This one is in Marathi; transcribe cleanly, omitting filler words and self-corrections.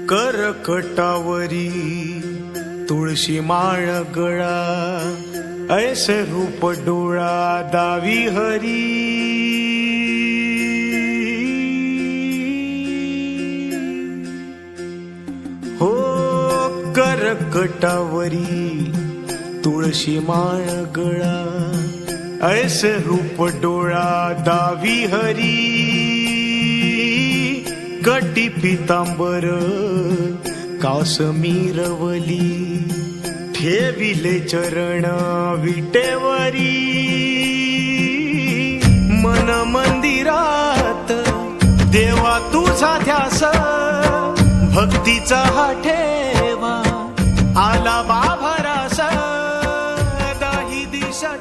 करकटावरी तुळशी माळ गळा, ऐसे रूप डोळा दावी हरी। हो करकटावरी तुळशी माळ गळा, ऐसे रूप डोळा दावी हरी। कटी पितांबर कासमीरवली, ठेविले चरण विटेवरी। मन मंदिरात देवा तुझा ध्यास, भक्तीचा हा ठेवा आला बाभरास। दाही दिशा